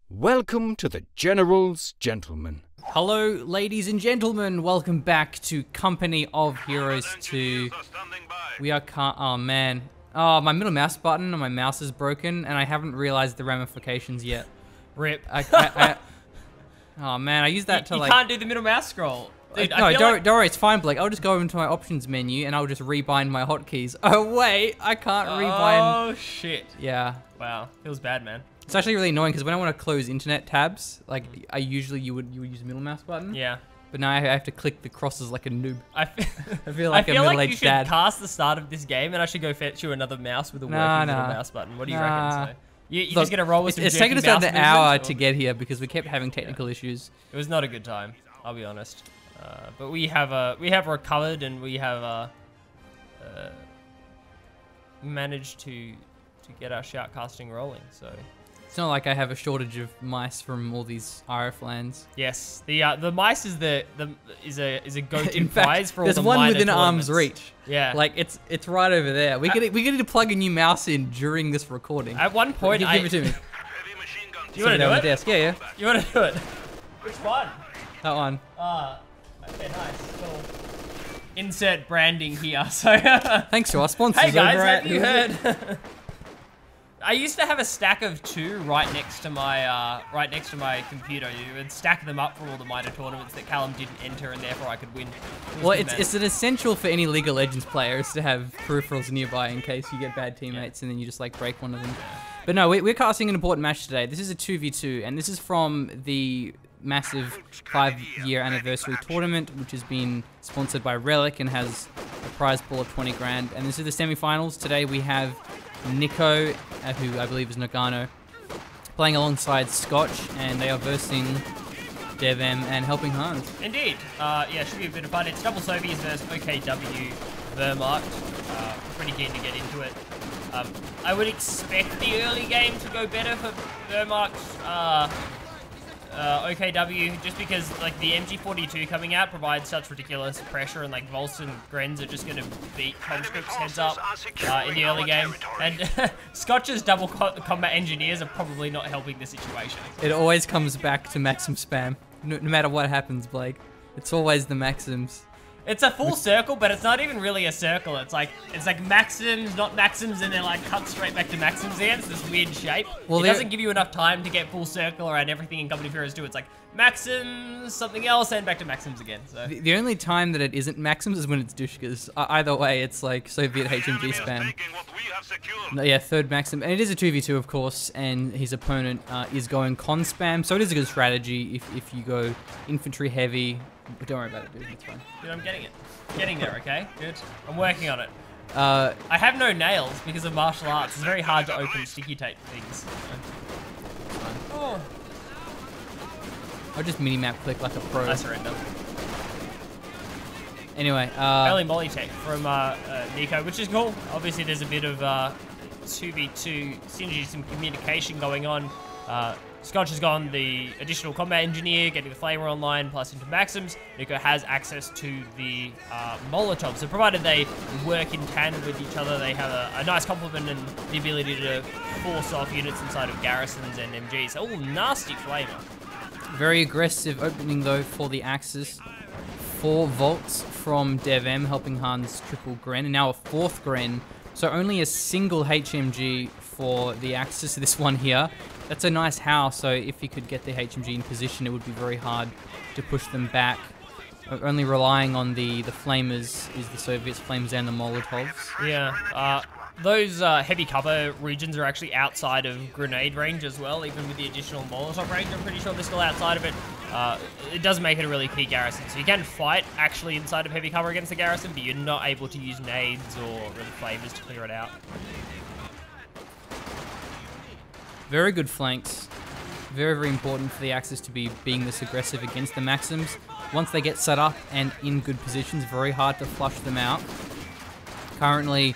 Welcome to the General's Gentlemen. Hello, ladies and gentlemen. Welcome back to Company of Heroes 2. We are oh man. Oh, my middle mouse button on my mouse is broken, and I haven't realized the ramifications yet. Rip. Oh man, I used that to you like... You can't do the middle mouse scroll. Dude, no, don't worry, it's fine, Blake. I'll just go into my options menu, and I'll just rebind my hotkeys. Oh wait, I can't rebind... Oh shit. Yeah. Wow, feels bad, man. It's actually really annoying, because when I want to close internet tabs, like, you would use the middle mouse button. Yeah. But now I have to click the crosses like a noob. I feel like a middle-aged you should dad. cast the start of this game, and I should go fetch you another mouse with a working middle mouse button. What do you reckon? So, you're just gonna roll with some It's taken us about an mouse hour movements, to get here because we kept having technical issues. It was not a good time, I'll be honest. But we have recovered, and we have managed to get our shoutcasting rolling. So. It's not like I have a shortage of mice from all these RF lands. Yes, the mice is a go-to In fact, prize for all the there's one minor within arm's tournaments. reach. Yeah, like it's right over there. We need to plug a new mouse in during this recording. At one point, give it to me. Do you want to do it? Desk. Yeah. You want to do it? Which one? That one. Okay, nice. Cool. Insert branding here. So. Thanks to our sponsors. Hey guys, over have at you heard? I used to have a stack of 2 right next to my computer. You would stack them up for all the minor tournaments that Callum didn't enter, and therefore I could win. Well, it's an essential for any League of Legends players to have peripherals nearby in case you get bad teammates and then you just like break one of them. But no, we're casting an important match today. This is a 2v2, and this is from the massive 5-year anniversary tournament, which has been sponsored by Relic and has a prize pool of 20 grand. And this is the semi-finals. Today we have Nicko, who I believe is Nagano, playing alongside Scotch, and they are versing DevM and HelpingHans. Indeed. Yeah, should be a bit of fun. It's double Sovies versus OKW Wehrmacht. Pretty keen to get into it. I would expect the early game to go better for Wehrmacht. OKW, just because like the MG42 coming out provides such ridiculous pressure, and like Volst and Grenz are just going to beat Conscript's heads up in the early game, and Scotch's double combat engineers are probably not helping the situation. It always comes back to Maxim spam, no matter what happens, Blake. It's always the Maxims. It's a full circle, but it's not even really a circle. It's like Maxims, not Maxims, and then like cut straight back to Maxims again. It's this weird shape. Well, it doesn't give you enough time to get full circle around everything in Company of Heroes 2. It's like Maxims, something else, and back to Maxims again. So the only time that it isn't Maxims is when it's Dushkas. Either way, it's like Soviet HMG spam. No, yeah, third Maxim. And it is a 2v2, of course, and his opponent is going con spam, so it is a good strategy if you go infantry heavy. But don't worry about it, dude. It's fine. Dude, I'm getting it. Getting there, okay? Good. I'm working on it. I have no nails because of martial arts. It's very hard to open sticky tape things. Oh. I'll just mini-map click like a pro. I surrender. Anyway, early molly tech from Nicko, which is cool. Obviously, there's a bit of 2v2 synergy, some communication going on. Scotch has gone the additional combat engineer, getting the flamer online, plus into Maxims. Nicko has access to the Molotov. So provided they work in tandem with each other, they have a nice complement and the ability to force off units inside of garrisons and MGs. Oh, nasty flamer. Very aggressive opening though for the Axis. 4 volts from DevM, HelpingHans triple Gren, and now a 4th Gren. So only a single HMG for the Axis, this one here. That's a nice house, so if you could get the HMG in position, it would be very hard to push them back. Only relying on the flamers is the Soviets, flames and the Molotovs. Yeah, those heavy cover regions are actually outside of grenade range as well, even with the additional Molotov range. I'm pretty sure they're still outside of it. It does make it a really key garrison, so you can fight actually inside of heavy cover against the garrison, but you're not able to use nades or really flamers to clear it out. Very good flanks. Very, very important for the Axis to be being this aggressive against the Maxims. Once they get set up and in good positions, very hard to flush them out. Currently,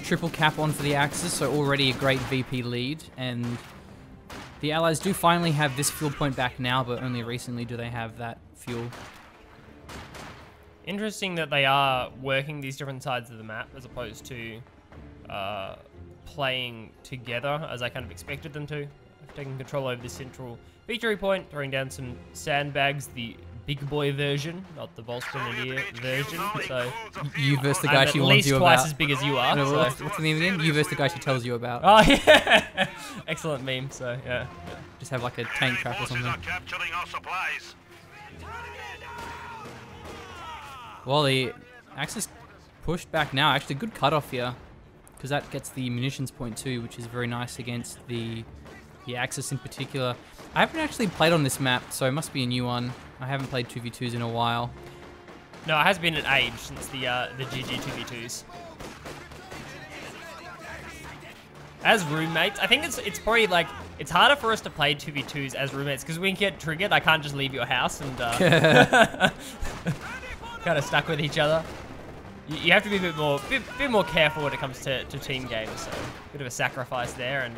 triple cap on for the Axis, so already a great VP lead. And the Allies do finally have this fuel point back now, but only recently do they have that fuel. Interesting that they are working these different sides of the map as opposed to playing together as I kind of expected them to. taking control over the central victory point, throwing down some sandbags, the big boy version, not the Volksgrenadier version. So You versus the guy she at warns least you twice about. as big as you are. No, So. what's the name again? You versus the guy she tells you about. Oh yeah, excellent meme. So yeah. Just have like a tank trap or something. Well, the Axis pushed back now. Actually, good cutoff here, because that gets the munitions point too, which is very nice against the Axis in particular. I haven't actually played on this map, so it must be a new one. I haven't played 2v2s in a while. No, it has been an age since the GG 2v2s. As roommates, I think it's probably like, it's harder for us to play 2v2s as roommates because we can get triggered. I can't just leave your house and kind of stuck with each other. You have to be a bit more careful when it comes to team games. So a bit of a sacrifice there, and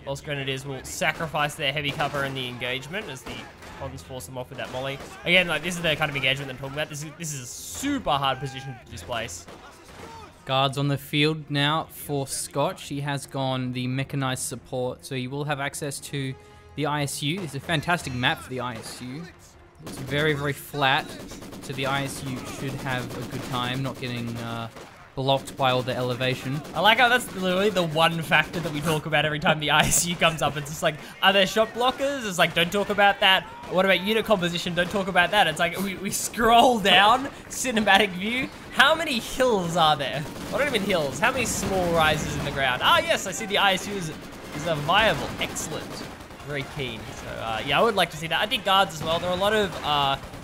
Volksgrenadiers will sacrifice their heavy cover in the engagement as the Cons force them off with that molly. Again, like this is the kind of engagement I'm talking about. This is a super hard position to displace. Guards on the field now for Scotch. He has gone the mechanized support, so he will have access to the ISU. It's a fantastic map for the ISU. It's very, very flat, so the ISU should have a good time not getting blocked by all the elevation. I like how that's literally the one factor that we talk about every time the ISU comes up. It's just like, are there shot blockers? It's like, don't talk about that. What about unit composition? Don't talk about that. It's like, we scroll down, cinematic view. How many hills are there? What are even hills? How many small rises in the ground? Ah, yes, I see the ISU is a viable. Excellent. Very keen. So, yeah, I would like to see that. I think guards as well. There are a lot of,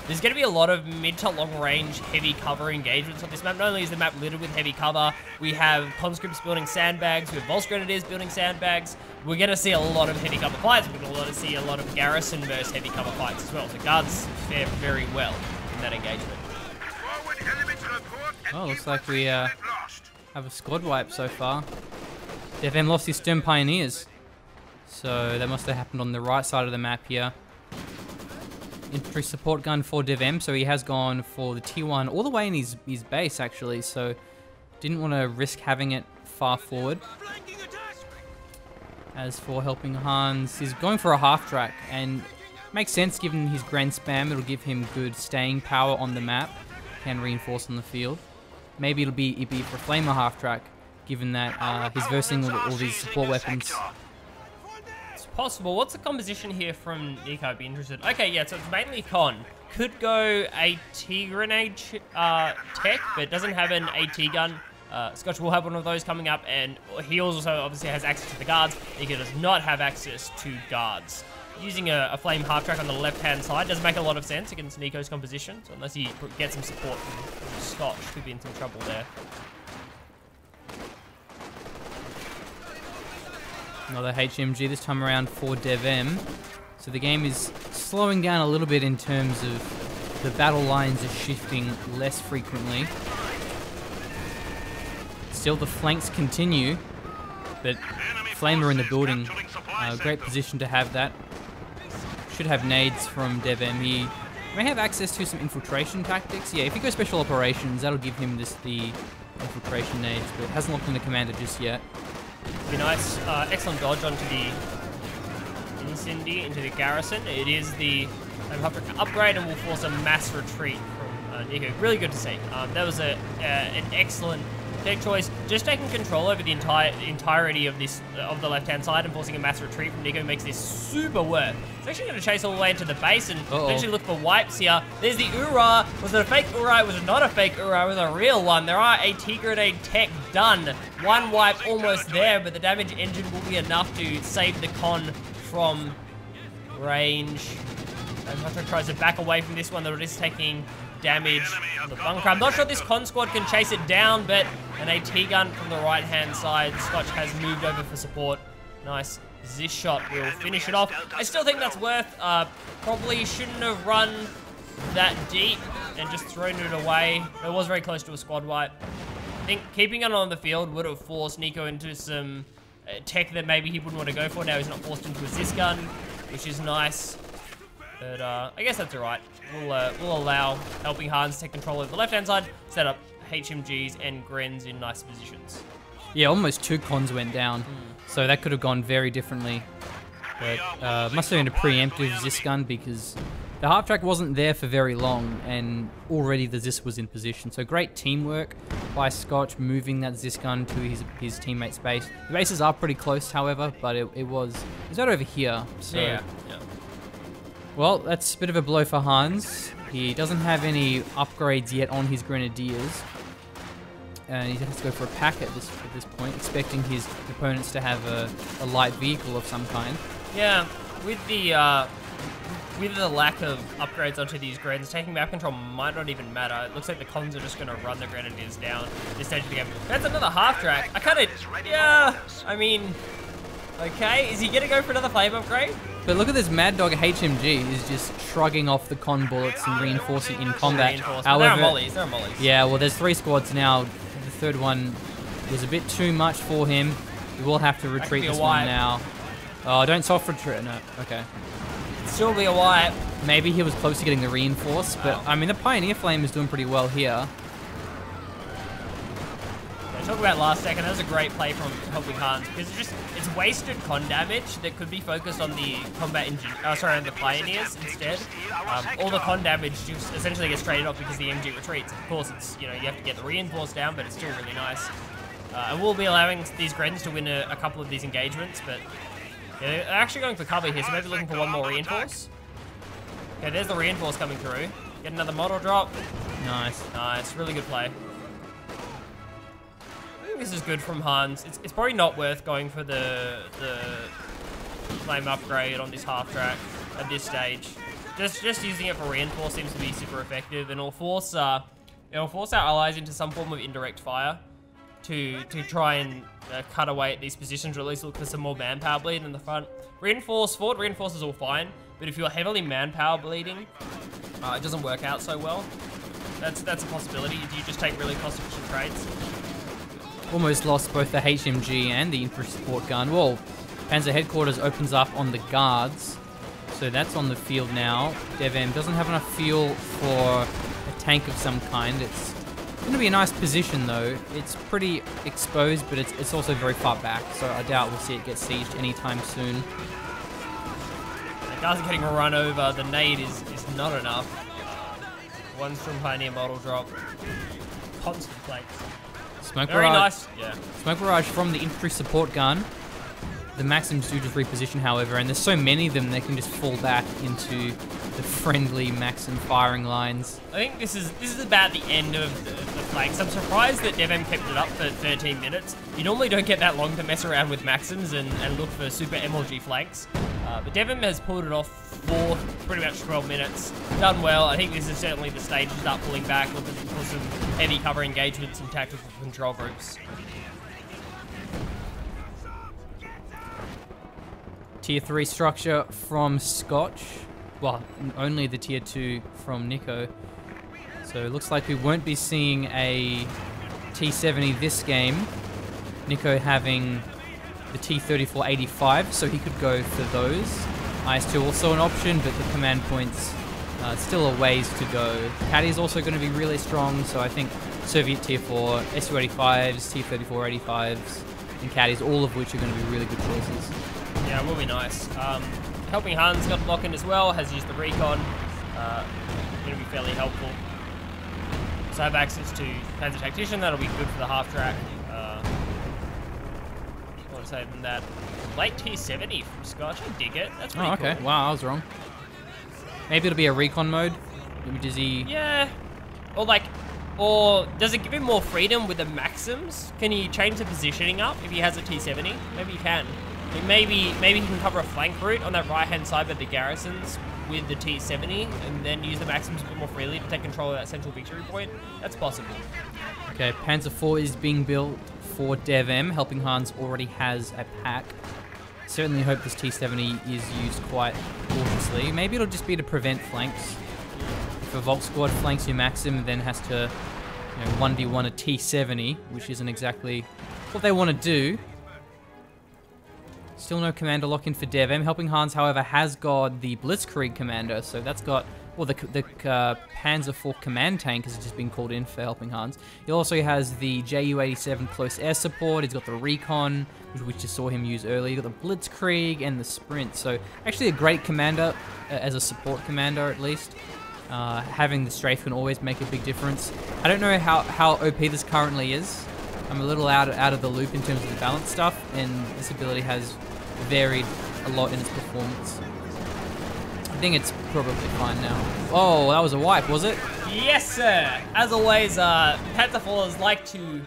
there's going to be a lot of mid to long range heavy cover engagements on this map. Not only is the map littered with heavy cover, we have conscripts building sandbags, we have Volksgrenadiers building sandbags. We're going to see a lot of heavy cover fights. We're going to see a lot of garrison versus heavy cover fights as well. So guards fare very well in that engagement. Oh, looks like we have a squad wipe so far. DevM lost his Stern Pioneers. So that must have happened on the right side of the map here. Infantry support gun for DevM, so he has gone for the T1 all the way in his base actually, so didn't want to risk having it far forward. As for HelpingHans, he's going for a half track, and makes sense given his grand spam. It'll give him good staying power on the map, can reinforce on the field. Maybe it'll be for Flamer half track, given that he's versing all these support weapons. Possible. What's the composition here from Nicko? I'd be interested. Okay, yeah, so it's mainly con. Could go AT grenade tech, but doesn't have an AT gun. Scotch will have one of those coming up, and he also obviously has access to the guards. Nicko does not have access to guards. Using a flame half track on the left-hand side doesn't make a lot of sense against Nicko's composition, so unless he gets some support from Scotch, could be in some trouble there. Another HMG this time around for DevM. So the game is slowing down a little bit in terms of the battle lines are shifting less frequently. Still the flanks continue, but Flamer in the building, great position to have that. Should have nades from DevM. He may have access to some infiltration tactics. Yeah, if he goes special operations, that'll give him the infiltration nades, but hasn't locked in the commander just yet. Be nice. Excellent dodge onto the Incendy, into the garrison. It is the upgrade and will force a mass retreat from Nicko. Really good to see. That was an excellent tech choice. Just taking control over the entirety of the left-hand side and forcing a mass retreat from Nicko makes this super worth. It's actually going to chase all the way into the base and eventually look for wipes here. There's the Ura. Was it a fake Ura? Was it not a fake Ura? It was a real one. There are AT grenade tech done. One wipe almost there, but the damage engine will be enough to save the con from range. And Hunter tries to back away from this one, though it is taking damage on the bunker. I'm not sure if this con squad can chase it down, but an AT gun from the right-hand side. Scotch has moved over for support. Nice. This shot will finish it off. I still think that's worth. Probably shouldn't have run that deep and just thrown it away. It was very close to a squad wipe. I think keeping it on the field would have forced Nicko into some tech that maybe he wouldn't want to go for. Now he's not forced into a Zis gun, which is nice. But I guess that's alright. We'll allow HelpingHans to take control of the left-hand side, set up HMGs and Grens in nice positions. Yeah, almost two cons went down. So that could have gone very differently. But must have been a preemptive Zis gun because the half track wasn't there for very long and already the Zis was in position. So great teamwork by Scotch moving that Zis gun to his teammate's base. The bases are pretty close, however, but it was right over here. So, yeah. Well, that's a bit of a blow for Hans. He doesn't have any upgrades yet on his Grenadiers. And he has to go for a pack at this point, expecting his opponents to have a light vehicle of some kind. Yeah, with the lack of upgrades onto these Grens, taking map control might not even matter. It looks like the cons are just going to run the Grenadiers down this stage of the game. That's another half track. I mean, okay, is he going to go for another flame upgrade? But look at this Mad Dog HMG is just shrugging off the con bullets and reinforcing in combat. However, there are mollies. Yeah, well, there's 3 squads now. The third one was a bit too much for him. We will have to retreat this one now. Oh, don't soft retreat. No, okay. Still be a wipe. Maybe he was close to getting the reinforce, but I mean, the Pioneer Flame is doing pretty well here. Talk about last second, that was a great play from HelpingHans because it's wasted con damage that could be focused on the combat engine. On the Pioneers instead. All the con damage just essentially gets traded off because the MG retreats. Of course, it's you have to get the reinforce down, but it's still really nice. And we'll be allowing these Grens to win a couple of these engagements, but they're actually going for cover here, so maybe looking for one more reinforce. Okay, there's the reinforce coming through. Get another model drop. Nice, really good play. This is good from Hans. It's probably not worth going for the flame upgrade on this half track at this stage. Just using it for reinforce seems to be super effective, and it'll force our allies into some form of indirect fire to try and cut away at these positions, or at least look for some more manpower bleed in the front. Forward reinforce is all fine, but if you're heavily manpower bleeding, it doesn't work out so well. That's a possibility. You just take really cost-efficient trades. Almost lost both the HMG and the infantry support gun. Well, Panzer Headquarters opens up on the guards, so that's on the field now. DevM doesn't have enough fuel for a tank of some kind. It's going to be a nice position though. It's pretty exposed, but it's also very far back, so I doubt we'll see it get sieged anytime soon. The guards are getting run over. The nade is not enough. One's from Pioneer model drop. Constant flanks. Smoke Very barrage, nice. Yeah. Smoke barrage from the infantry support gun. The Maxims do just reposition, however, and there's so many of them they can just fall back into the friendly Maxim firing lines. I think this is about the end of the flanks. I'm surprised that DevM kept it up for 13 minutes. You normally don't get that long to mess around with Maxims and look for super MLG flanks. But DevM has pulled it off for pretty much 12 minutes. Done well. I think this is certainly the stage to start pulling back, looking for some heavy cover engagements and tactical control groups. Tier 3 structure from Scotch. Well, only the Tier 2 from Nicko. So it looks like we won't be seeing a T-70 this game. Nicko having the T-34-85, so he could go for those. IS-2 also an option, but the command points still a ways to go. Caddy is also going to be really strong, so I think Soviet Tier 4, Su-85s, T-34-85s, and Caddies, all of which are going to be really good choices. Yeah, it will be nice. HelpingHans got lock in as well, has used the recon. Going to be fairly helpful. So have access to Panzer Tactician, that'll be good for the half track. What to say than that? Late T-70 from Scotch, I dig it. That's pretty okay. cool. Wow, I was wrong. Maybe it'll be a recon mode. Does he... Yeah. Or does it give him more freedom with the Maxims? Can he change the positioning up if he has a T-70? Maybe he can. Maybe he can cover a flank route on that right-hand side by the garrisons with the T-70 and then use the Maxims a bit more freely to take control of that central victory point. That's possible. Okay, Panzer IV is being built for DevM. HelpingHans already has a pack. Certainly hope this T-70 is used quite cautiously. Maybe it'll just be to prevent flanks. If a Volk squad flanks your Maxim, then has to 1v1 a T-70, which isn't exactly what they want to do. Still no commander lock-in for DevM. HelpingHans, however, has got the Blitzkrieg commander, so that's got well, the Panzer IV command tank has just been called in for HelpingHans. He also has the Ju-87 close air support. He's got the recon, which we just saw him use earlier. He's got the Blitzkrieg and the sprint. So actually a great commander, as a support commander at least. Having the strafe can always make a big difference. I don't know how OP this currently is. I'm a little out of the loop in terms of the balance stuff, and this ability has varied a lot in its performance. I think it's probably fine now. Oh, that was a wipe, was it? Yes, sir. As always, Panzer IVs like to,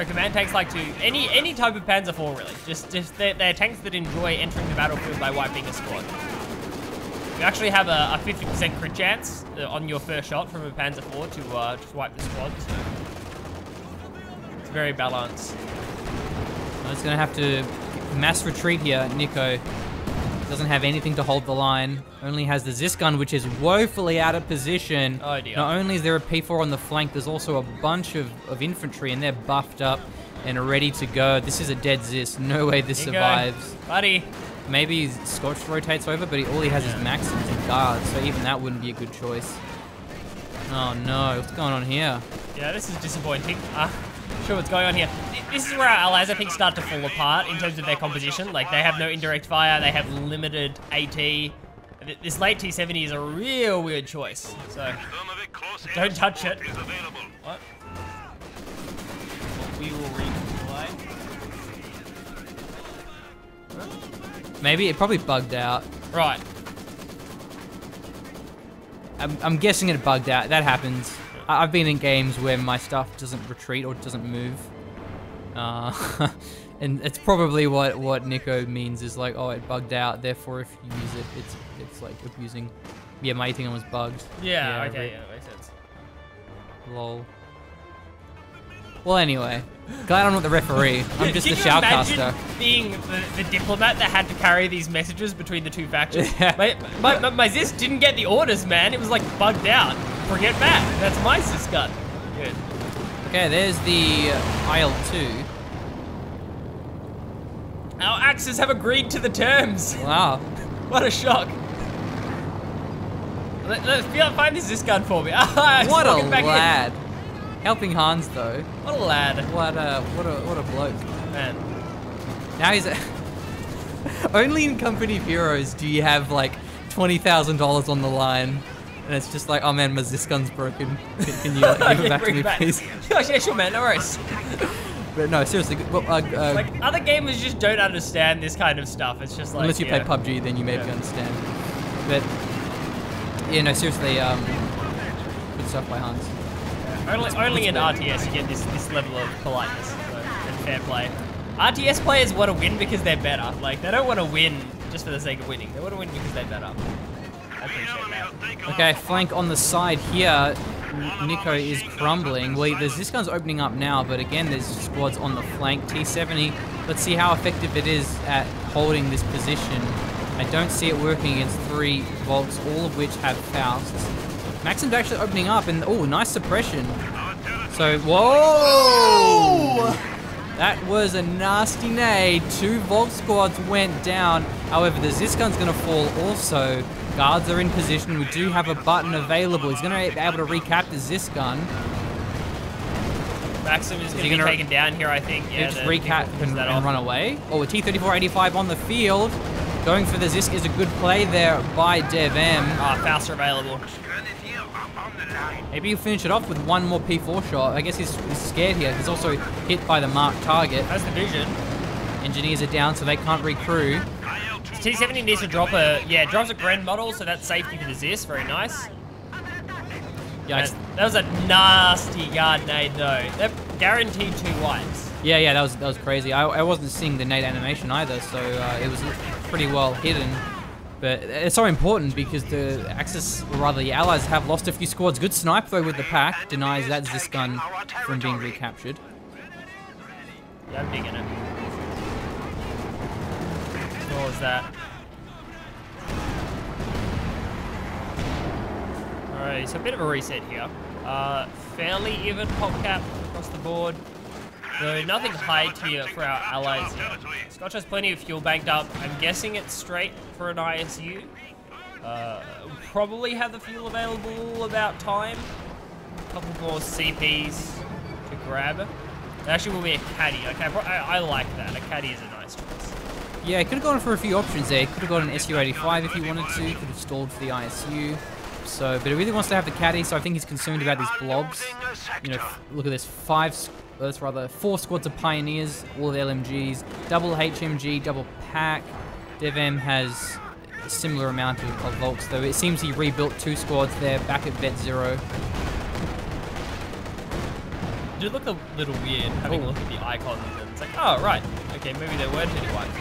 command tanks like to, any type of Panzer IV really. Just they're tanks that enjoy entering the battlefield by wiping a squad. You actually have a 50% crit chance on your first shot from a Panzer IV to just wipe the squad. So it's very balanced. Well, it's gonna have to mass retreat here. Nicko doesn't have anything to hold the line. Only has the Zis gun, which is woefully out of position. Oh dear. Not only is there a P4 on the flank, there's also a bunch of infantry, and they're buffed up and are ready to go. This is a dead Zis. No way this survives. Buddy. Maybe Scotch rotates over, but all he has is maxims and guards, so even that wouldn't be a good choice. Oh no, what's going on here? Yeah, this is disappointing. Sure what's going on here. This is where our allies, I think, start to fall apart in terms of their composition. Like, they have no indirect fire, they have limited AT. This late T-70 is a real weird choice, so don't touch it. What? We will replay. Maybe it probably bugged out. Right. I'm guessing it bugged out. That happens. I've been in games where my stuff doesn't retreat or doesn't move. And it's probably what Nicko means is like, oh, it bugged out, therefore if you use it, it's like abusing. Yeah, my thing was bugged. Yeah, okay, yeah, that makes sense. Lol. Well, anyway, glad I'm not the referee. I'm just the shoutcaster. Being the diplomat that had to carry these messages between the two factions. Yeah. My Zis didn't get the orders, man. It was like bugged out. Bring it back. That's my Zis gun. Good. Okay, there's the IL-2. Our axes have agreed to the terms. Wow. What a shock. Let's find this Zis gun for me. What a lad. HelpingHans though. What a lad. What a bloke. Man. Now he's only in Company of Heroes do you have like $20,000 on the line, and it's just like, oh man, my Zis gun's broken. Can you like, give it back to me, please? Yeah, sure, man. No worries. But no, seriously. Well, like other gamers just don't understand this kind of stuff. It's just like unless you play PUBG, then you maybe understand. But yeah, no, seriously. Good stuff by Hans. Only in RTS you get this level of politeness and fair play. RTS players want to win because they're better. Like, they don't want to win just for the sake of winning. They want to win because they're better. I appreciate that. Okay, flank on the side here. Nicko is crumbling. Well, there's this gun's opening up now, but again, there's squads on the flank. T-70, let's see how effective it is at holding this position. I don't see it working against 3 Volks, all of which have Fausts. Maxim's actually opening up, and oh, nice suppression. So, whoa! That was a nasty nade. 2 Volk squads went down. However, the Zis gun's gonna fall also. Guards are in position. We do have a button available. He's gonna be able to recap the Zis gun. Maxim is gonna be taken down here, I think. Yeah, just recap and run away. Oh, a T-34-85 on the field. Going for the Zis is a good play there by DevM. Faust are available. Maybe he'll finish it off with one more P4 shot. I guess he's scared here. He's also hit by the marked target. That's the vision. Engineers are down, so they can't recrew. T-70 needs to drops a Gren model, so that's safety for the Zis. Very nice. Yikes. That was a nasty guard nade, though. That guaranteed 2 wipes. Yeah, that was crazy. I wasn't seeing the nade animation either, so it was pretty well hidden. But it's so important because the Axis, or rather the Allies, have lost a few squads. Good snipe though with the pack, denies that Zis gun from being recaptured. Yeah, I'm digging it. What was that? Alright, so a bit of a reset here. Fairly even pop cap across the board. So nothing high tier for our allies here. Scotch has plenty of fuel banked up. I'm guessing it's straight for an ISU. Probably have the fuel available about time. A couple more CPs to grab. There actually will be a caddy. Okay, I like that. A caddy is a nice choice. Yeah, could have gone for a few options there. Could have got an SU-85 if he wanted to. Could have stalled for the ISU. So, but he really wants to have the caddy, so I think he's concerned about these blobs. You know, look at this, 4 squads of Pioneers, all of LMGs, double HMG, double pack. DevM has a similar amount of Volks, though it seems he rebuilt 2 squads there, back at Vet 0. It did look a little weird having a look at the icons, and it's like, oh, right, okay, maybe there weren't any wipes.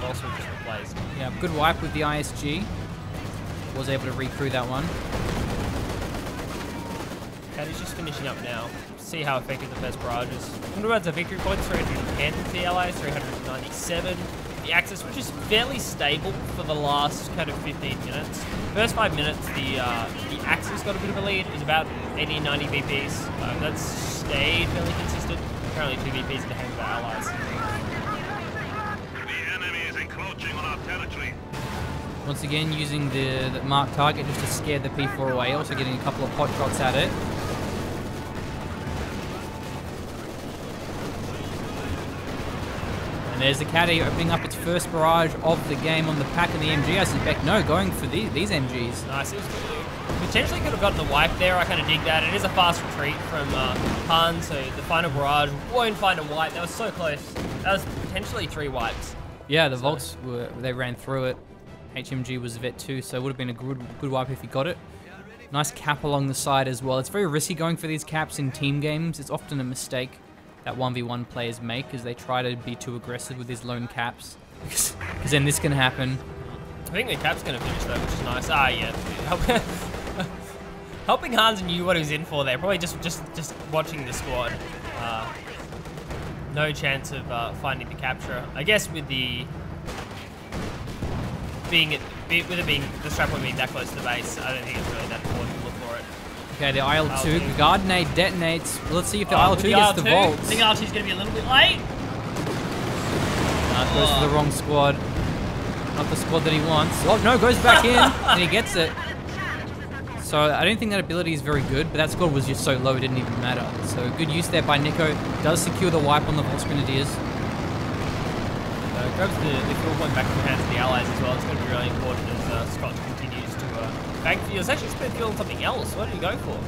Volks were just replaced. Yeah, good wipe with the ISG. Was able to recrew that one. Caddy's just finishing up now. See how effective the first barrage is. Wonder the victory points, 310 for the Allies, 397. The Axis, which is fairly stable for the last kind of 15 minutes. First 5 minutes, the Axis got a bit of a lead. It was about 80, 90 VPs. That's stayed fairly consistent. Currently 2 VPs in the hands of the Allies. The enemy is encroaching on our territory. Once again, using the marked target just to scare the P4 away, also getting a couple of pot shots at it. And there's the caddy opening up its first barrage of the game on the pack and the MG. I suspect, no, going for these MGs. Nice. It was potentially could have gotten the wipe there. I kind of dig that. It is a fast retreat from Han, so the final barrage won't find a wipe. That was so close. That was potentially 3 wipes. Yeah, the Volks, they ran through it. HMG was Vet 2, so it would have been a good wipe if he got it. Nice cap along the side as well. It's very risky going for these caps in team games. It's often a mistake that 1v1 players make as they try to be too aggressive with these lone caps. Because then this can happen. I think the cap's going to finish though, which is nice. Ah, yeah. HelpingHans knew what he was in for there. Probably just watching the squad. No chance of finding the capture. I guess with the the strap point being that close to the base, I don't think it's really that important to look for it. Okay, the IL-2 guard nade detonates. Let's see if the IL-2 gets the Volks. I think IL-2 is going to be a little bit late. No, it goes to the wrong squad. Not the squad that he wants. Oh no, goes back in and he gets it. So I don't think that ability is very good, but that squad was just so low it didn't even matter. So good use there by Nicko. Does secure the wipe on the Volks Grenadiers. Grabs the kill point back in the hands of the Allies as well. It's going to be really important as Scotch continues to bank fuel. It's actually spent fuel on something else. What did he go for?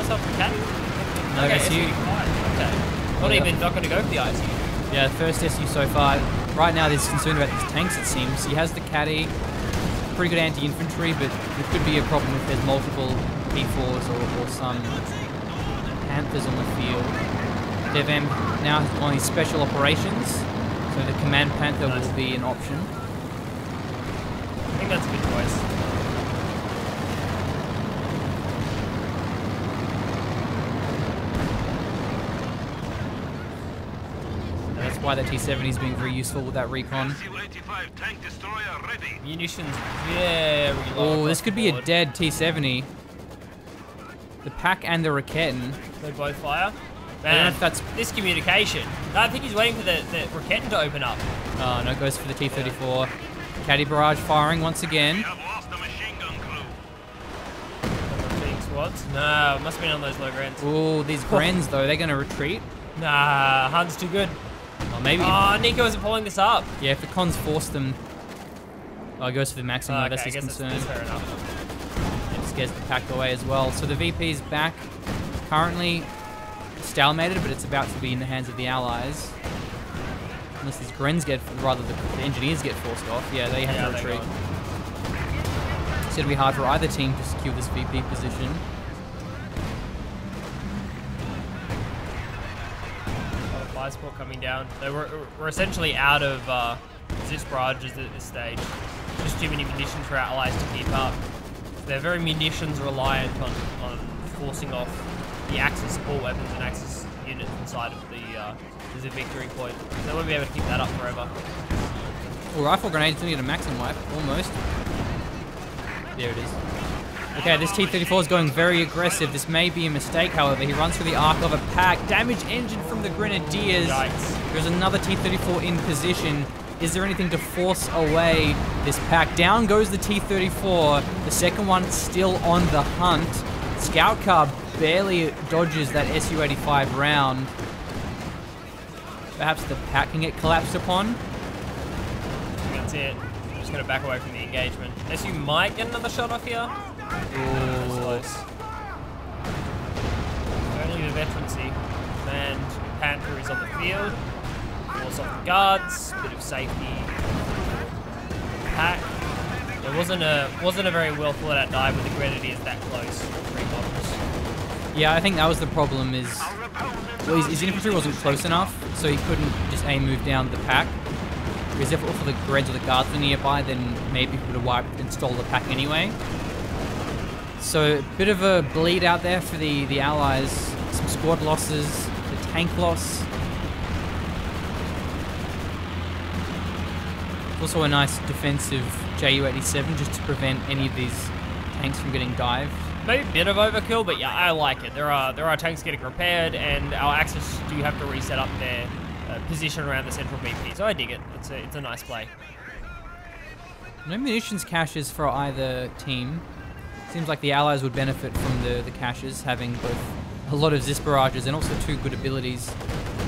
Something caddy? No, okay, SU. Okay. Not going to go for the ISU. Yeah, first SU so far. Right now, he's concerned about these tanks, it seems. He has the caddy. Pretty good anti-infantry, but it could be a problem if there's multiple P4s or some Panthers on the field. DevM now has only special operations, so the Command Panther will be an option. I think that's a good choice. And that's why the T-70 is being very useful with that recon. Munitions very low. Oh, this could be a dead T-70. The pack and the Raketten. They both fire. I don't know if that's... This communication. No, I think he's waiting for the Raketten to open up. Oh, no, goes for the T-34. Caddy barrage firing once again. Squads? No, must have been on those low grants. Oh, these Grens, though, they're going to retreat. Nah, Han's too good. Or maybe... Oh, Nicko isn't pulling this up. Yeah, if the cons force them... Oh, he goes for the maximum, that's his concern. That's fair enough. It scares the pack away as well. So the VP's back. Currently stalemated, but it's about to be in the hands of the Allies. Unless these Grens get, rather the engineers get forced off. Yeah, they have to retreat. It's going to be hard for either team to secure this VP position. Fire support coming down. They were essentially out of resist barrages at this stage. Just too many munitions for our allies to keep up. They're very munitions reliant on forcing off the Axis support weapons and Axis units inside of the victory point. They won't be able to keep that up forever. Well, rifle grenades don't get a maximum wipe, almost. There it is. Okay, this T-34 is going very aggressive. This may be a mistake, however. He runs through the arc of a pack. Damage engine from the Grenadiers. Yikes. There's another T-34 in position. Is there anything to force away this pack? Down goes the T-34. The second one still on the hunt. Scout car barely dodges that Su-85 round. Perhaps the pack can get collapsed upon. That's it. I'm just going to back away from the engagement. SU might get another shot off here. Ooh. Close. Only the veterancy. And Panther is on the field. Force off the guards. Bit of safety. Pack. It wasn't a very well thought out dive with the grenade is that close. 3 models. Yeah, I think that was the problem is... Well, his infantry wasn't close enough, so he couldn't just aim move down the pack. Because if the Greds or the guards were nearby, then maybe he would have wiped and stole the pack anyway. So, a bit of a bleed out there for the Allies. Some squad losses, the tank loss. Also a nice defensive Ju-87 just to prevent any of these tanks from getting dived. Maybe a bit of overkill, but yeah, I like it. There are tanks getting repaired, and our Axis do have to reset up their position around the central BP. So I dig it. It's a nice play. No munitions caches for either team. Seems like the Allies would benefit from the caches, having both a lot of Zis barrages and also 2 good abilities.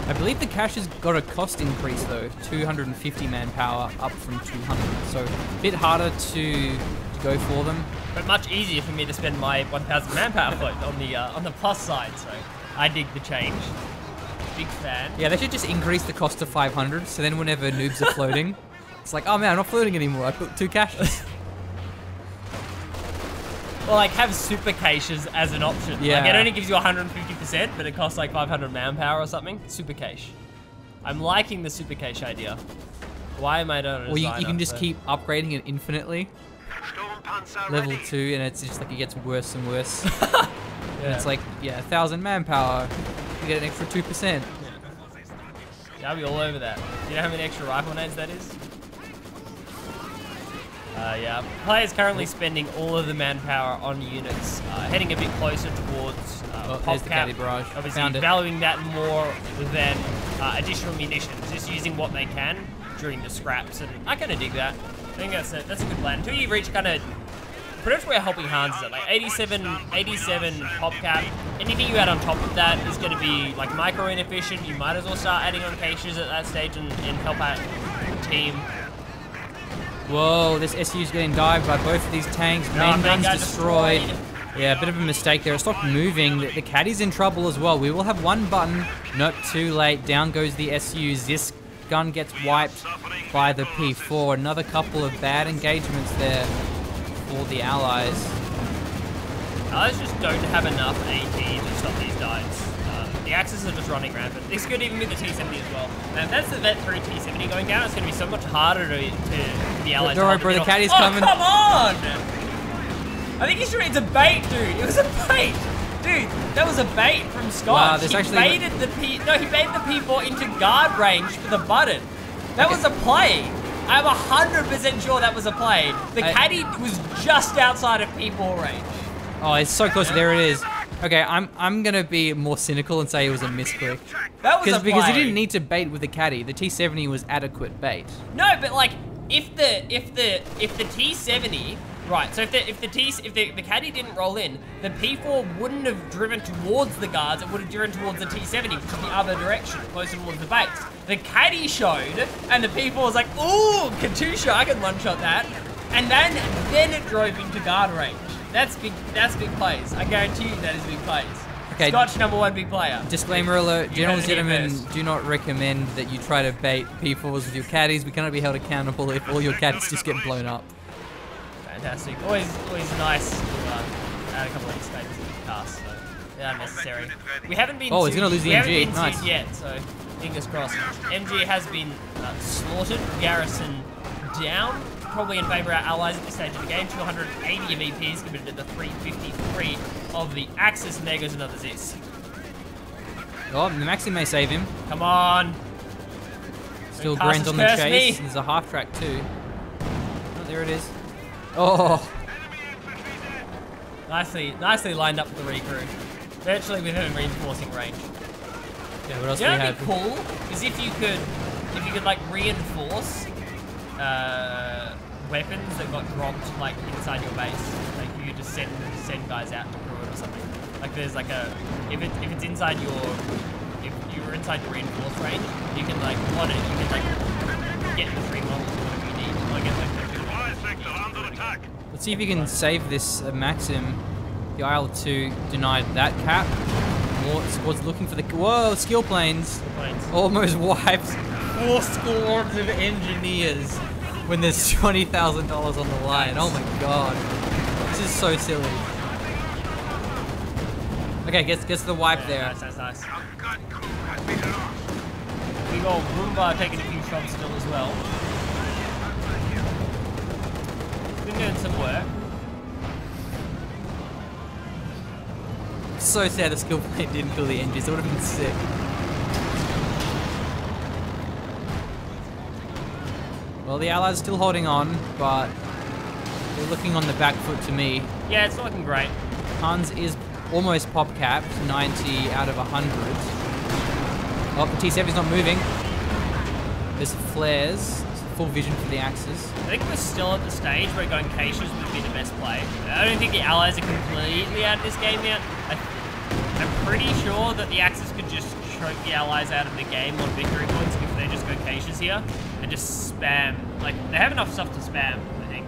I believe the caches got a cost increase though, 250 manpower up from 200, so a bit harder to go for them. But much easier for me to spend my 1,000 manpower float on the plus side, so I dig the change. Big fan. Yeah, they should just increase the cost to 500, so then whenever noobs are floating, it's like, oh man, I'm not floating anymore, I put 2 caches. Or like have super caches as an option. Yeah. Like it only gives you 150%, but it costs like 500 manpower or something. Super cache. I'm liking the super cache idea. Why am I not a Or designer? you can just keep upgrading it infinitely. Level 2, and it's just like it gets worse and worse. And it's like, yeah, 1,000 manpower, you get an extra 2%. Yeah, I'll be all over that. Do you know how many extra rifle nades that is? Yeah, players currently spending all of the manpower on units, heading a bit closer towards there's the Caddy barrage. Obviously, Found it. valuing that more than additional munitions, just using what they can during the scraps, and I kind of dig that. I think that's a good plan. Until you reach kind of pretty much where HelpingHans is at, like 87 pop cap. Anything you add on top of that is going to be like micro inefficient. You might as well start adding on caches at that stage and help out the team. Whoa, this SU's getting dived by both of these tanks. Main gun's destroyed. Yeah, a bit of a mistake there. It stopped moving. The Caddy's in trouble as well. We will have 1 button. Nope, too late. Down goes the SU. This gun gets wiped by the P4. Another couple of bad engagements there for the Allies. Allies just don't have enough AT to stop these dives. The Axis are just running rampant. This could even be the T-70 as well. Now, if that's the Vet 3 T-70 going down, it's going to be so much harder to the Allies. Don't worry, bro, the Caddy's coming. Oh, come on! I think he's it's a bait, dude. It was a bait. Dude, that was a bait from Scotch. Wow, there's he actually... baited the he baited the P4 into guard range for the button. That was a play. I'm 100% sure that was a play. The Caddy was just outside of P4 range. Oh, it's so close. There it is. Okay, I'm gonna be more cynical and say it was a misclick. That was a play. Because he didn't need to bait with the Caddy. The T-70 was adequate bait. No, but like if the T-70, right? So if the Caddy didn't roll in, the P4 wouldn't have driven towards the guards. It would have driven towards the T-70, which is the other direction, closer towards the base. The Caddy showed, and the P4 was like, "Ooh, Katusha, I can one-shot that," and then it drove into guard range. That's big plays. I guarantee you that is big plays. Okay. Scotch #1 big player. Disclaimer alert, General heard it here Gentlemen first. do not recommend that you try to bait P4s with your caddies. We cannot be held accountable if all your caddies just get blown up. Fantastic. Always nice to add a couple of mistakes in the cast, so they're unnecessary. We haven't been Oh, he's gonna lose the MG. Nice. yet, so fingers crossed. MG has been slaughtered, garrison down, probably in favour of our allies at this stage of the game. 280 of EPs committed to the 353 of the Axis Megas and other Zis. Oh, the Maxi may save him. Come on. Still Don't Grant on the curse chase. me. There's a half track too. Oh, there it is. Oh. Nicely lined up with the recruit. Virtually within reinforcing range. Yeah, what else You know do we what'd have? be cool is if you could like reinforce weapons that got dropped like inside your base. Like you could just send guys out to crew it or something. Like there's like a if it's inside if you're inside your reinforced range, you can like plot it. You can like get the 3 models or whatever you need. Like get like Supply sector under attack. Let's see if you can save this Maxim. The IL-2 denied that cap. More squads looking for the... Whoa, skill planes. Almost wipes 4 squads of engineers when there's $20,000 on the line. Oh my god. This is so silly. Okay, gets the wipe there. Nice. We got Roomba taking a few shots still as well. Been doing some work. So sad the skill plane didn't kill the engines. It would have been sick. Well, the Allies are still holding on, but they're looking on the back foot to me. Yeah, it's not looking great. Hans is almost pop capped, 90 out of 100. Oh, the T7's not moving. There's flares. Full vision for the Axis. I think we're still at the stage where going caches would be the best play. I don't think the Allies are completely out of this game yet. I'm pretty sure that the Axis could just choke the Allies out of the game on victory points if they just go caches here and just spam. Like, they have enough stuff to spam, I think.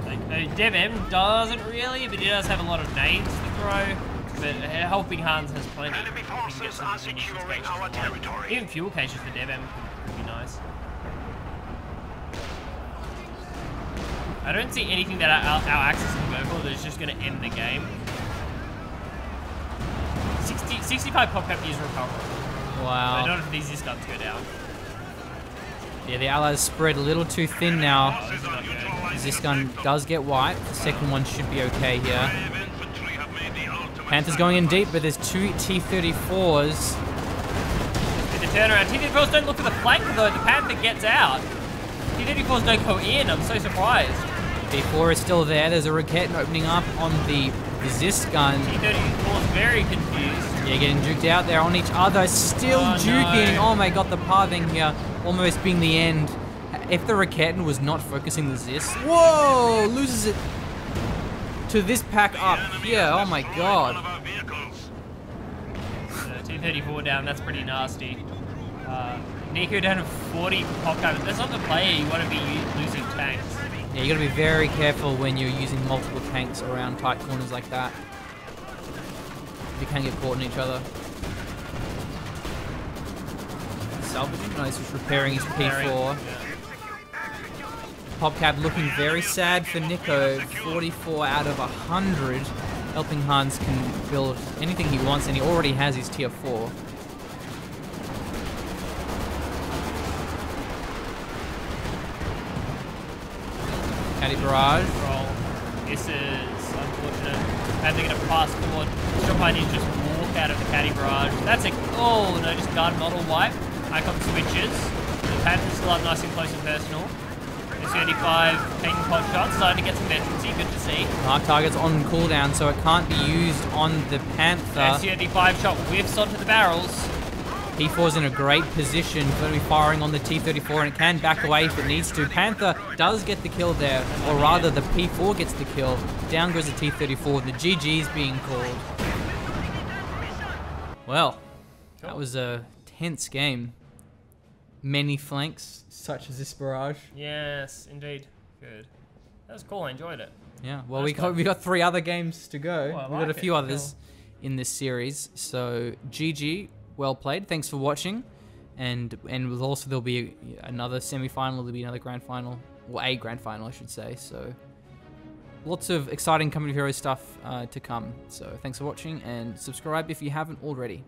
Like, DevM doesn't really, but he does have a lot of nades to throw. But HelpingHans has plenty. Enemy forces are securing our territory. Even fuel caches for DevM could be nice. I don't see anything that our Axis can go for that is just going to end the game. 65 pop cap user recovery. Wow. I don't know if these guns go down. Yeah, the Allies spread a little too thin now. This is not good. This gun does get wiped. The second one should be okay here. Panther's going in deep, but there's 2 T-34s. With the turnaround, T-34s don't look for the flank though. The Panther gets out. T-34s don't go in. I'm so surprised. B4 is still there. There's a rocket opening up on the Zist gun. T-34 is very confused. Yeah, getting juked out there on each other. Still juking. No. Oh my god, the pathing here almost being the end. If the Raketten was not focusing the Zist. Whoa! Loses it to this pack up here. Oh my god. T-34 down. That's pretty nasty. Nicko down to 40 pop cap. That's not the player you want to be losing tanks. Yeah, you gotta be very careful when you're using multiple tanks around tight corners like that. You can get caught in each other. Salvaging? No, he's just repairing his P4. PopCap looking very sad for Nicko. 44 out of 100. HelpingHans can build anything he wants, and he already has his tier 4. Caddy barrage. This is unfortunate. And they're going to pass forward. Shopline needs to just walk out of the caddy barrage. That's a... Oh, no, just guard model wipe. Icon switches. The Panthers still up nice and close and personal. S35 taking pot shots. Starting to get some veterancy. Good to see. Mark target's on cooldown, so it can't be used on the Panther. S35 shot whiffs onto the barrels. P4's in a great position. It's going to be firing on the T-34, and it can back away if it needs to. Panther does get the kill there, or rather the P4 gets the kill. Down goes the T-34. The GG's being called. Well, that was a tense game. Many flanks, such as this barrage. Yes, indeed. Good. That was cool. I enjoyed it. Yeah. Well, we got 3 other games to go. Oh, We've got a few others in this series. So GG. Well played. Thanks for watching, and there'll be another semi-final. There'll be another grand final, or a grand final, I should say. So lots of exciting Company of Heroes stuff to come. So thanks for watching, and subscribe if you haven't already.